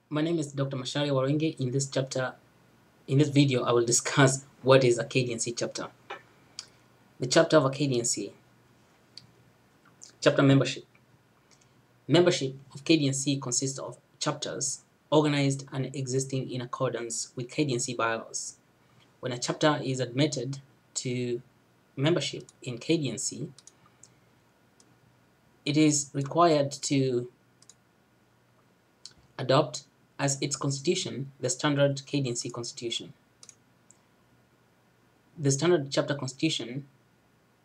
My name is Dr. Mashari Waringe. In this video, I will discuss what is a KDNC chapter. The chapter of a KDNC. Chapter membership. Membership of KDNC consists of chapters organized and existing in accordance with KDNC bylaws. When a chapter is admitted to membership in KDNC, it is required to adopt as its constitution the standard KDNC constitution. The standard chapter constitution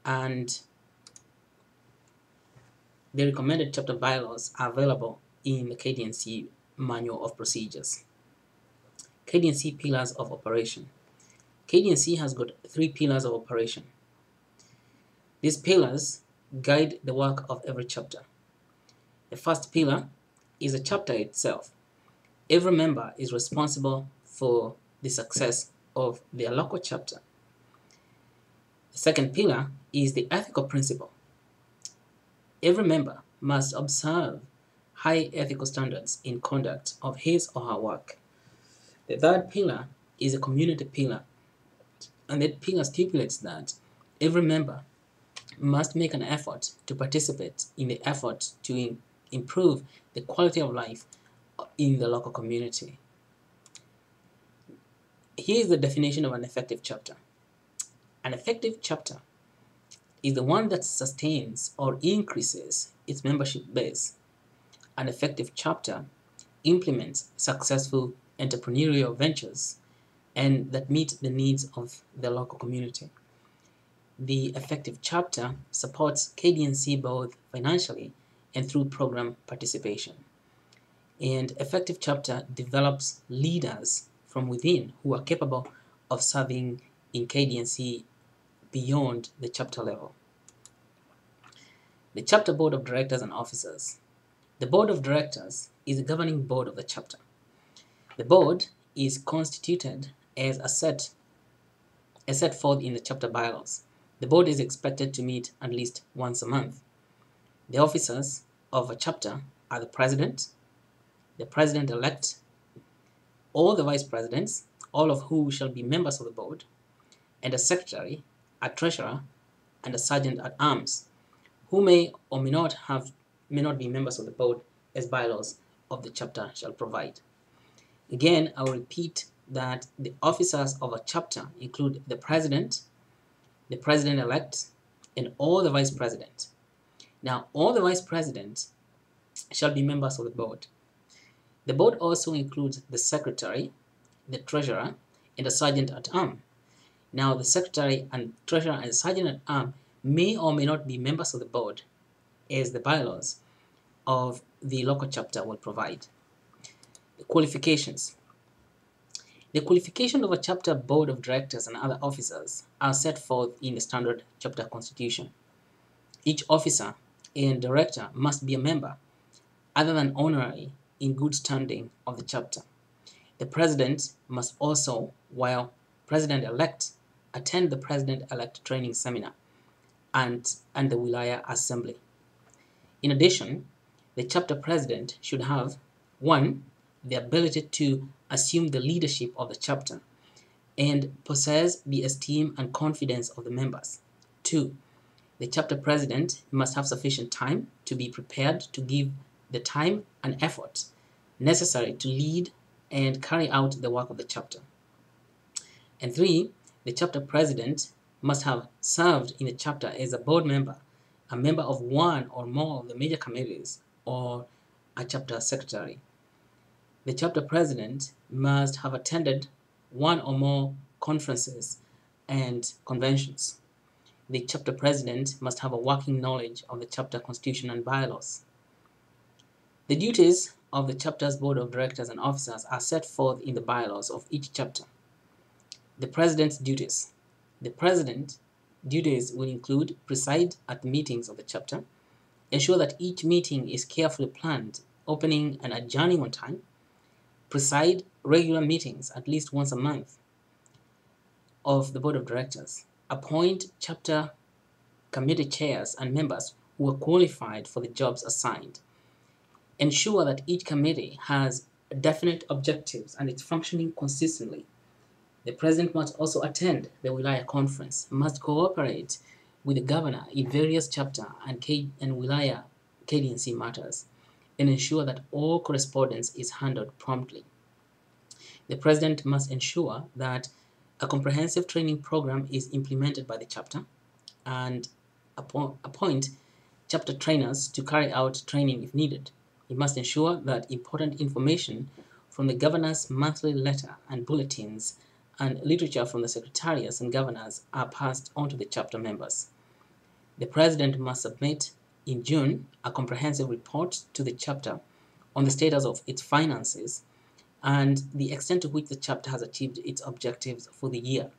and the recommended chapter bylaws are available in the KDNC Manual of Procedures. KDNC Pillars of Operation. KDNC has got 3 pillars of operation. These pillars guide the work of every chapter. The first pillar is the chapter itself. Every member is responsible for the success of their local chapter. The second pillar is the ethical principle. Every member must observe high ethical standards in conduct of his or her work. The third pillar is a community pillar, and that pillar stipulates that every member must make an effort to participate in the effort to improve the quality of life in the local community. Here is the definition of an effective chapter. An effective chapter is the one that sustains or increases its membership base. An effective chapter implements successful entrepreneurial ventures and that meet the needs of the local community. The effective chapter supports KDNC both financially and through program participation. And effective chapter develops leaders from within who are capable of serving in KDNC beyond the chapter level. The chapter board of directors and officers. The board of directors is the governing board of the chapter. The board is constituted as set forth in the chapter bylaws. The board is expected to meet at least once a month. The officers of a chapter are the president-elect, all the vice presidents, all of who shall be members of the board, and a secretary, a treasurer, and a sergeant at arms, who may or may not be members of the board as bylaws of the chapter shall provide. Again, I will repeat that the officers of a chapter include the president-elect, and all the vice president. Now, all the vice presidents shall be members of the board. The board also includes the secretary, the treasurer, and the sergeant at arms. Now, the secretary and treasurer and sergeant at arms may or may not be members of the board, as the bylaws of the local chapter will provide. The qualifications. The qualification of a chapter board of directors and other officers are set forth in the standard chapter constitution. Each officer and director must be a member, other than honorary, in good standing of the chapter. The president must also, while president-elect, attend the president-elect training seminar and the Wilaya Assembly. In addition, the chapter president should have 1. The ability to assume the leadership of the chapter and possess the esteem and confidence of the members. 2. The chapter president must have sufficient time to be prepared to give the time and effort necessary to lead and carry out the work of the chapter. And 3. The chapter president must have served in the chapter as a board member, a member of one or more of the major committees, or a chapter secretary. The chapter president must have attended one or more conferences and conventions. The chapter president must have a working knowledge of the chapter constitution and bylaws. The duties of the chapter's board of directors and officers are set forth in the bylaws of each chapter. The president's duties. The president's duties will include preside at the meetings of the chapter, ensure that each meeting is carefully planned, opening and adjourning on time, preside regular meetings at least once a month of the board of directors, appoint chapter committee chairs and members who are qualified for the jobs assigned, ensure that each committee has definite objectives and it's functioning consistently. The president must also attend the Wilaya conference, must cooperate with the governor in various chapter and Wilaya KDNC matters, and ensure that all correspondence is handled promptly. The president must ensure that a comprehensive training program is implemented by the chapter and appoint chapter trainers to carry out training if needed. He must ensure that important information from the governor's monthly letter and bulletins and literature from the secretariats and governors are passed on to the chapter members. The president must submit in June a comprehensive report to the chapter on the status of its finances and the extent to which the chapter has achieved its objectives for the year.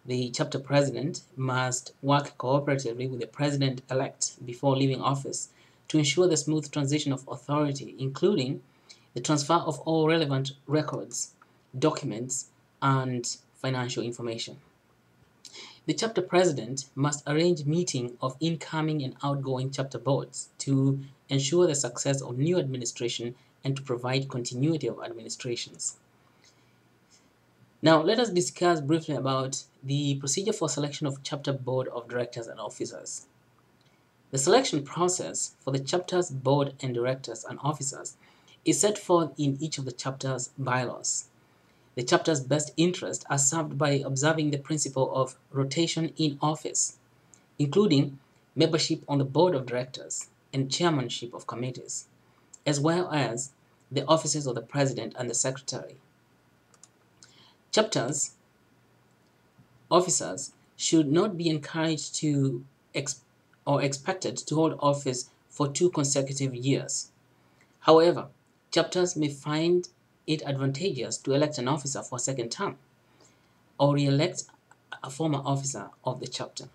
The chapter president must work cooperatively with the president-elect before leaving office to ensure the smooth transition of authority, including the transfer of all relevant records, documents, and financial information. The chapter president must arrange meeting of incoming and outgoing chapter boards to ensure the success of new administration and to provide continuity of administrations. Now, let us discuss briefly about the procedure for selection of chapter board of directors and officers. The selection process for the chapter's board and directors and officers is set forth in each of the chapter's bylaws. The chapter's best interests are served by observing the principle of rotation in office, including membership on the board of directors and chairmanship of committees, as well as the offices of the president and the secretary. Chapters officers should not be encouraged to or expected to hold office for 2 consecutive years. However, chapters may find it advantageous to elect an officer for a second term or re-elect a former officer of the chapter.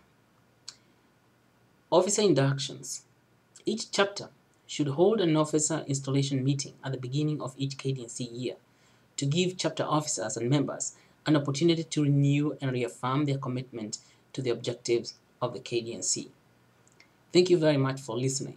Officer inductions. Each chapter should hold an officer installation meeting at the beginning of each KDNC year to give chapter officers and members an opportunity to renew and reaffirm their commitment to the objectives of the KDNC. Thank you very much for listening.